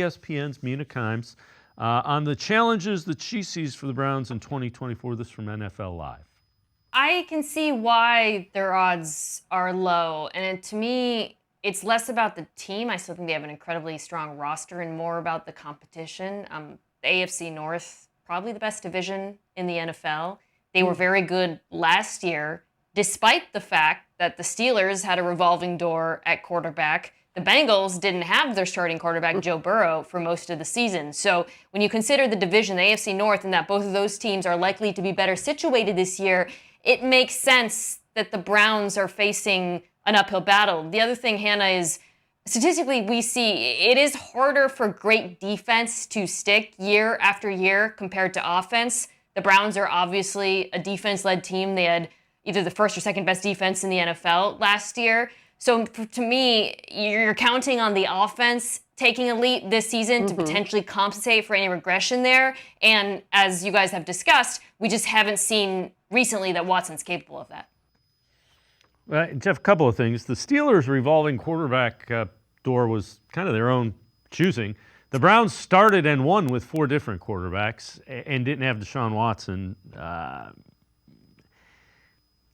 ESPN's Mina Kimes on the challenges that she sees for the Browns in 2024. This from NFL Live. I can see why their odds are low. And to me, it's less about the team. I still think they have an incredibly strong roster and more about the competition. The AFC North, probably the best division in the NFL. They were very good last year, despite the fact that the Steelers had a revolving door at quarterback. The Bengals didn't have their starting quarterback, Joe Burrow, for most of the season. So when you consider the division, the AFC North, and that both of those teams are likely to be better situated this year, it makes sense that the Browns are facing an uphill battle. The other thing, Hannah, is statistically we see it is harder for great defense to stick year after year compared to offense. The Browns are obviously a defense-led team. They had either the first or second best defense in the NFL last year. So to me, you're counting on the offense taking a leap this season to potentially compensate for any regression there. And as you guys have discussed, we just haven't seen recently that Watson's capable of that. Jeff, a couple of things. The Steelers' revolving quarterback door was kind of their own choosing. The Browns started and won with 4 different quarterbacks and didn't have Deshaun Watson.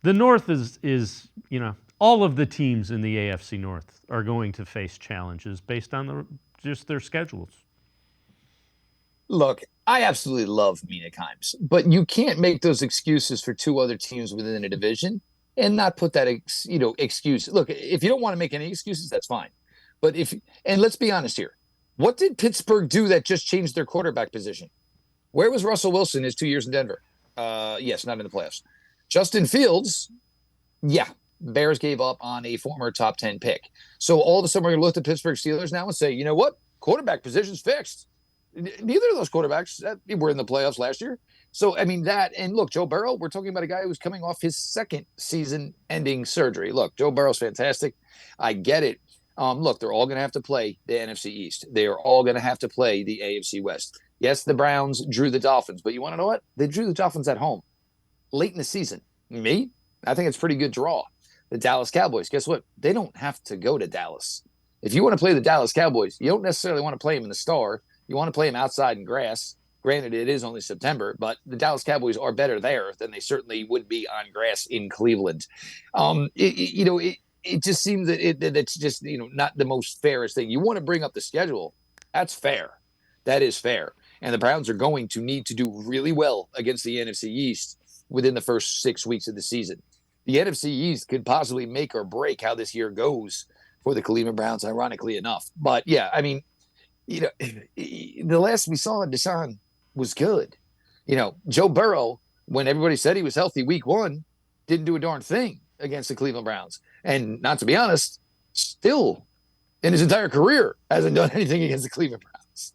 The North is all of the teams in the AFC North are going to face challenges based on just their schedules. Look, I absolutely love Mina Kimes, but you can't make those excuses for 2 other teams within a division and not put that excuse. Look, if you don't want to make any excuses, that's fine. But and let's be honest here. What did Pittsburgh do that just changed their quarterback position? Where was Russell Wilson his 2 years in Denver? Yes, not in the playoffs. Justin Fields, yeah, Bears gave up on a former top 10 pick. So all of a sudden we're going to look at the Pittsburgh Steelers now and say, you know what? Quarterback position's fixed. Neither of those quarterbacks were in the playoffs last year. So, I mean, and look, Joe Burrow, we're talking about a guy who's coming off his 2nd season-ending surgery. Look, Joe Burrow's fantastic. I get it. Look, they're all going to have to play the NFC East. They are all going to have to play the AFC West. Yes, the Browns drew the Dolphins, but you want to know what? They drew the Dolphins at home late in the season. I think it's a pretty good draw. The Dallas Cowboys, guess what? They don't have to go to Dallas. If you want to play the Dallas Cowboys, you don't necessarily want to play them in the Star. You want to play them outside in grass. Granted, it is only September, but the Dallas Cowboys are better there than they certainly would be on grass in Cleveland. It just seems that it's just not the most fairest thing. You want to bring up the schedule. That's fair. That is fair. And the Browns are going to need to do really well against the NFC East within the first 6 weeks of the season. The NFC East could possibly make or break how this year goes for the Cleveland Browns, ironically enough. But yeah, I mean, the last we saw of Deshaun was good. Joe Burrow, when everybody said he was healthy week 1, didn't do a darn thing against the Cleveland Browns. And not to be honest, still in his entire career hasn't done anything against the Cleveland Browns.